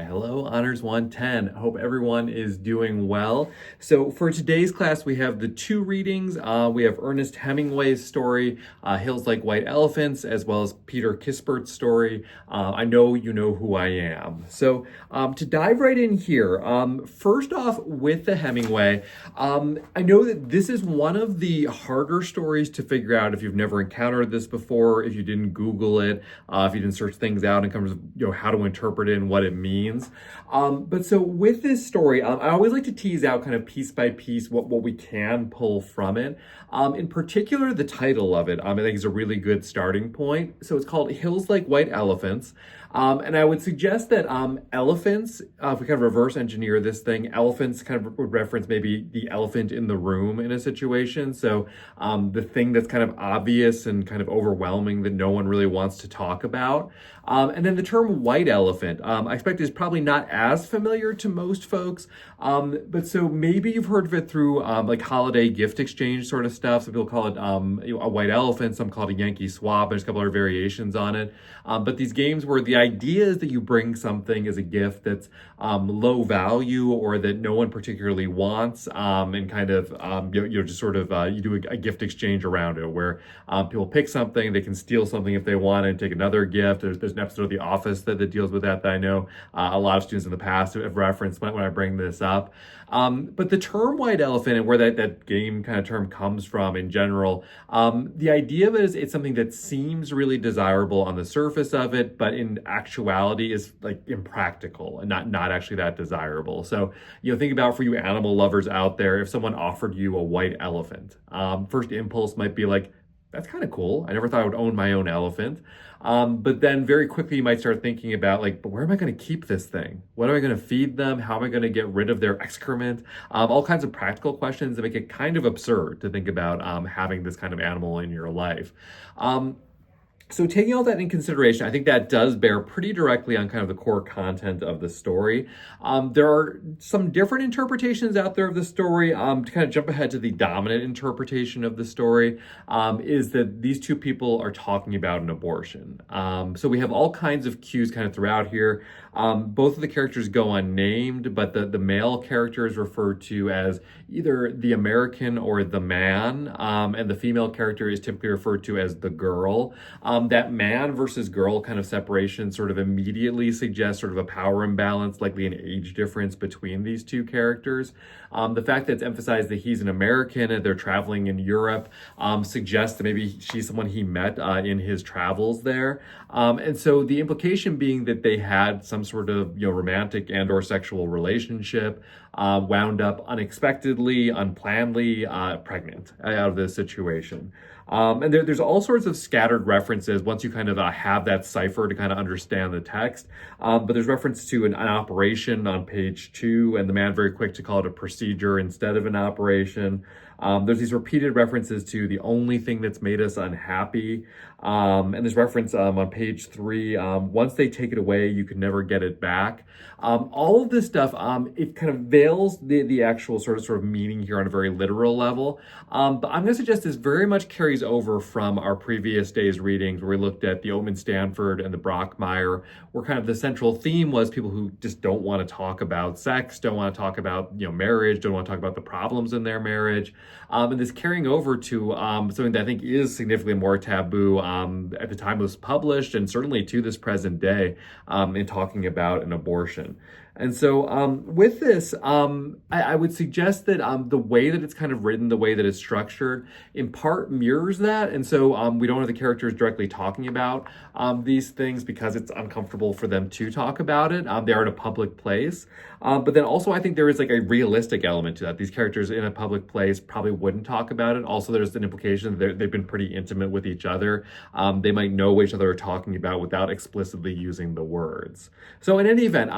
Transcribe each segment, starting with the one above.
Hello, Honors 110. I hope everyone is doing well. So for today's class, we have the two readings. We have Ernest Hemingway's story, Hills Like White Elephants, as well as Peter Kispert's story, I Know You Know Who I Am. So to dive right in here, first off with the Hemingway, I know that this is one of the harder stories to figure out if you've never encountered this before, if you didn't Google it, if you didn't search things out in terms of how to interpret it and what it means. But so with this story, I always like to tease out kind of piece by piece what we can pull from it. In particular, the title of it, I think is a really good starting point. So it's called Hills Like White Elephants. And I would suggest that elephants, if we kind of reverse engineer this thing, elephants kind of would reference maybe the elephant in the room in a situation. So the thing that's kind of obvious and kind of overwhelming that no one really wants to talk about. And then the term white elephant, I expect is probably not as familiar to most folks. But so maybe you've heard of it through like holiday gift exchange sort of stuff. Some people call it a white elephant, some call it a Yankee swap. There's a couple other variations on it. But these games where the idea is that you bring something as a gift that's low value or that no one particularly wants, and kind of just sort of you do a gift exchange around it where people pick something, they can steal something if they want and take another gift. There's an episode of The Office that deals with that I know a lot of students in the past have referenced when I bring this up. But the term white elephant and where that game kind of term comes from in general, the idea of it is it's something that seems really desirable on the surface of it, but in actuality is like impractical and not actually that desirable. So, think about for you animal lovers out there, if someone offered you a white elephant, first impulse might be like, that's kind of cool. I never thought I would own my own elephant. But then very quickly you might start thinking about like, but where am I going to keep this thing? What am I going to feed them? How am I going to get rid of their excrement? All kinds of practical questions that make it kind of absurd to think about having this kind of animal in your life. So taking all that in consideration, I think that does bear pretty directly on kind of the core content of the story. There are some different interpretations out there of the story. To kind of jump ahead to the dominant interpretation of the story, is that these two people are talking about an abortion. So we have all kinds of cues kind of throughout here. Both of the characters go unnamed, but the male character is referred to as either the American or the man, and the female character is typically referred to as the girl. That man versus girl kind of separation sort of immediately suggests sort of a power imbalance, likely an age difference between these two characters. The fact that it's emphasized that he's an American and they're traveling in Europe suggests that maybe she's someone he met in his travels there. And so the implication being that they had some sort of romantic and or sexual relationship, wound up unexpectedly, unplannedly pregnant out of this situation. And there's all sorts of scattered references once you kind of have that cipher to kind of understand the text. But there's reference to an operation on page 2, and the man very quick to call it a procedure instead of an operation. There's these repeated references to the only thing that's made us unhappy. And there's reference on page 3, once they take it away, you can never get it back. All of this stuff, it kind of veils the actual sort of meaning here on a very literal level. But I'm going to suggest this very much carries over from our previous day's readings where we looked at the Oatman Stanford and the Brockmire, where kind of the central theme was people who just don't want to talk about sex, don't want to talk about marriage, don't want to talk about the problems in their marriage. And this carrying over to something that I think is significantly more taboo at the time it was published, and certainly to this present day, in talking about an abortion. And so with this, I would suggest that the way that it's kind of written, the way that it's structured, in part mirrors that. And so we don't have the characters directly talking about these things because it's uncomfortable for them to talk about it. They are in a public place. But then also I think there is like a realistic element to that. These characters in a public place probably wouldn't talk about it. Also, there's an implication that they've been pretty intimate with each other. They might know what each other are talking about without explicitly using the words. So in any event,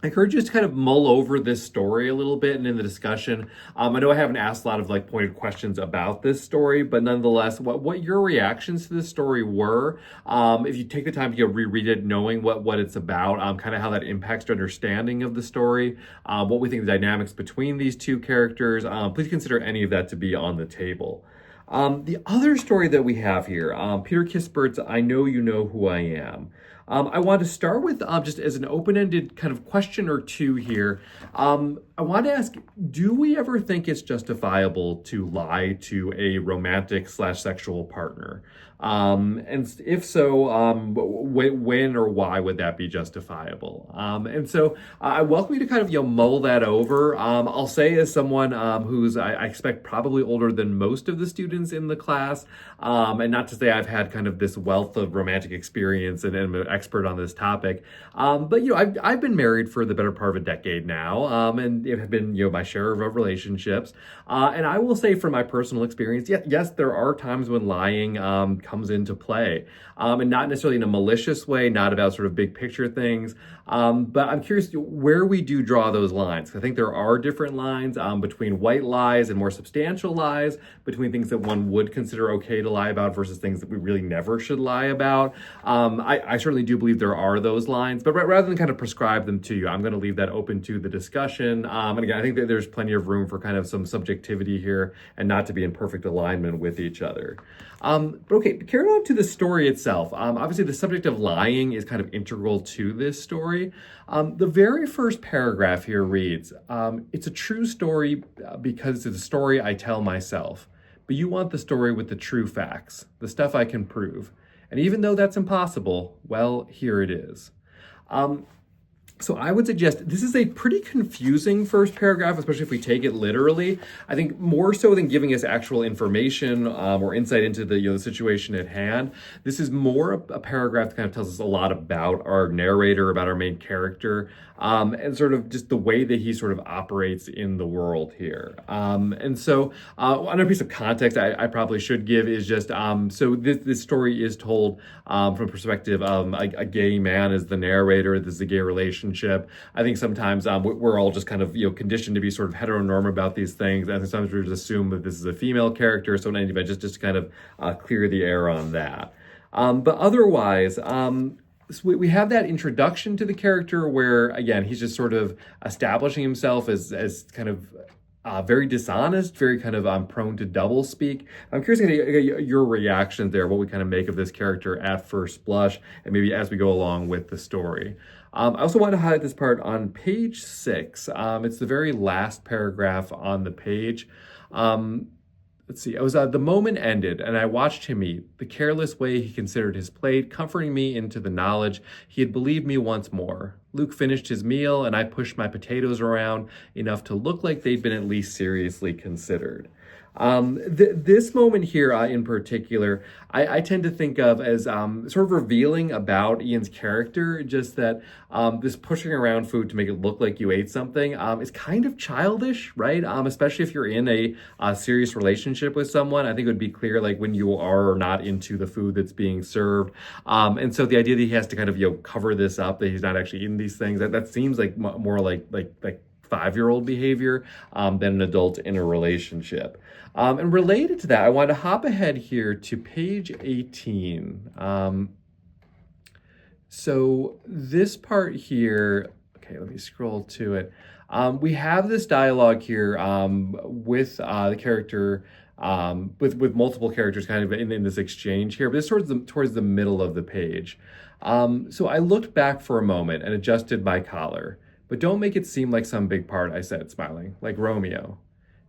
I encourage you to kind of mull over this story a little bit and in the discussion. I know I haven't asked a lot of like pointed questions about this story, but nonetheless, what your reactions to this story were, if you take the time to reread it, knowing what it's about, kind of how that impacts your understanding of the story, what we think the dynamics between these two characters, please consider any of that to be on the table. The other story that we have here, Peter Kispert's I Know You Know Who I Am. I want to start with just as an open-ended kind of question or two here. I want to ask, do we ever think it's justifiable to lie to a romantic slash sexual partner? And if so, when or why would that be justifiable? And so I welcome you to kind of mull that over. I'll say as someone who's I expect probably older than most of the students in the class, and not to say I've had kind of this wealth of romantic experience and am an expert on this topic, but I've been married for the better part of a decade now, and it have been my share of relationships, and I will say from my personal experience, yes, there are times when lying comes into play, and not necessarily in a malicious way, not about sort of big picture things, but I'm curious where we do draw those lines. I think there are different lines between white lies and more substantial lies, between things that one would consider okay to lie about versus things that we really never should lie about. I certainly do believe there are those lines, but rather than kind of prescribe them to you, I'm going to leave that open to the discussion. And again, I think that there's plenty of room for kind of some subjectivity here and not to be in perfect alignment with each other. But okay, carrying on to the story itself. Obviously, the subject of lying is kind of integral to this story. The very first paragraph here reads, it's a true story because it's a story I tell myself. But you want the story with the true facts, the stuff I can prove. And even though that's impossible, well, here it is. So I would suggest this is a pretty confusing first paragraph, especially if we take it literally. I think more so than giving us actual information or insight into the situation at hand. This is more a paragraph that kind of tells us a lot about our narrator, about our main character, and sort of just the way that he sort of operates in the world here. And so another piece of context I probably should give is just, so this story is told from the perspective of a gay man as the narrator. This is a gay relationship. I think sometimes we're all just kind of conditioned to be sort of heteronormative about these things, and sometimes we just assume that this is a female character. So in any event, just to kind of clear the air on that. But otherwise, so we have that introduction to the character where, again, he's just sort of establishing himself as kind of very dishonest, very kind of prone to double speak. I'm curious to get your reaction there, what we kind of make of this character at first blush, and maybe as we go along with the story. I also want to highlight this part on page 6. It's the very last paragraph on the page. Let's see, it was the moment ended, and I watched him eat, the careless way he considered his plate, comforting me into the knowledge he had believed me once more. Luke finished his meal, and I pushed my potatoes around enough to look like they'd been at least seriously considered. This moment here in particular, I tend to think of as sort of revealing about Ian's character, just that this pushing around food to make it look like you ate something is kind of childish, right? Especially if you're in a serious relationship with someone. I think it would be clear like when you are or not into the food that's being served. And so the idea that he has to kind of cover this up, that he's not actually eating these things, that seems like more like 5-year-old behavior than an adult in a relationship. And related to that, I want to hop ahead here to page 18. So this part here, okay, let me scroll to it. We have this dialogue here with the character, with multiple characters kind of in this exchange here, but this towards the middle of the page. So I looked back for a moment and adjusted my collar. But don't make it seem like some big part, I said, smiling, like Romeo.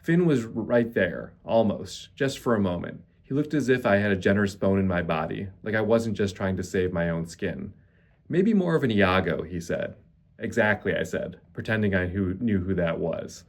Finn was right there, almost, just for a moment. He looked as if I had a generous bone in my body, like I wasn't just trying to save my own skin. Maybe more of an Iago, he said. Exactly, I said, pretending I knew who that was.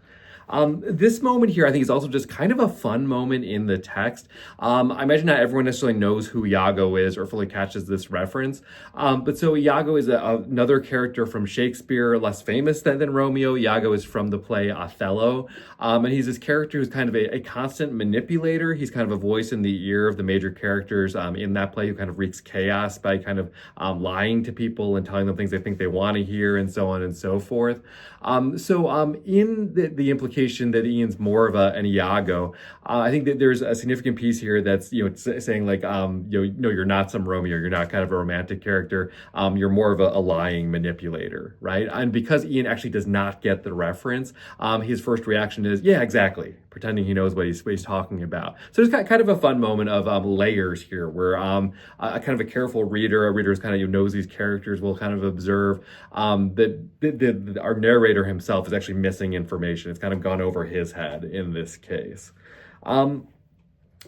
This moment here, I think, is also just kind of a fun moment in the text. I imagine not everyone necessarily knows who Iago is or fully catches this reference. But so Iago is another character from Shakespeare, less famous than Romeo. Iago is from the play Othello. And he's this character who's kind of a constant manipulator. He's kind of a voice in the ear of the major characters in that play who kind of wreaks chaos by kind of lying to people and telling them things they think they want to hear and so on and so forth. In the implication implication that Ian's more of an Iago. I think that there's a significant piece here that's, saying like, no, you're not some Romeo. You're not kind of a romantic character. You're more of a lying manipulator, right? And because Ian actually does not get the reference, his first reaction is, yeah, exactly, pretending he knows what he's talking about. So there's kind of a fun moment of layers here, where a kind of a careful reader, a reader who's kind of knows these characters, will kind of observe that our narrator himself is actually missing information. It's kind of gone over his head in this case.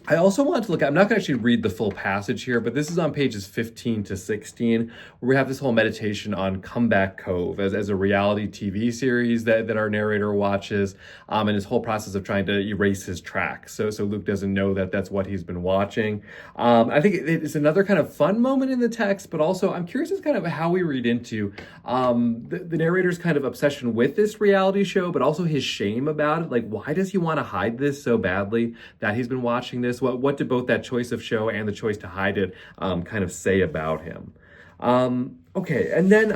I also want to look at, I'm not going to actually read the full passage here, but this is on pages 15 to 16, where we have this whole meditation on Comeback Cove as a reality TV series that our narrator watches, and his whole process of trying to erase his tracks. So Luke doesn't know that that's what he's been watching. I think it's another kind of fun moment in the text, but also I'm curious as kind of how we read into the narrator's kind of obsession with this reality show, but also his shame about it. Like, why does he want to hide this so badly that he's been watching this? What did both that choice of show and the choice to hide it kind of say about him? Okay, and then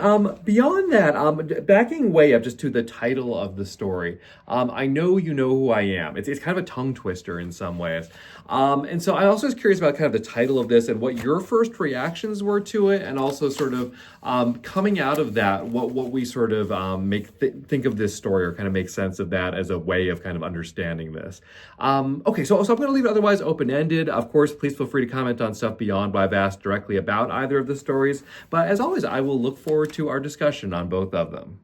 beyond that, backing way up just to the title of the story, I Know You Know Who I Am. It's kind of a tongue twister in some ways. And so I also was curious about kind of the title of this and what your first reactions were to it, and also sort of coming out of that, what we sort of think of this story, or kind of make sense of that as a way of kind of understanding this. Okay, so I'm going to leave it otherwise open-ended. Of course, please feel free to comment on stuff beyond what I've asked directly about either of the stories. But as always, I will look forward to our discussion on both of them.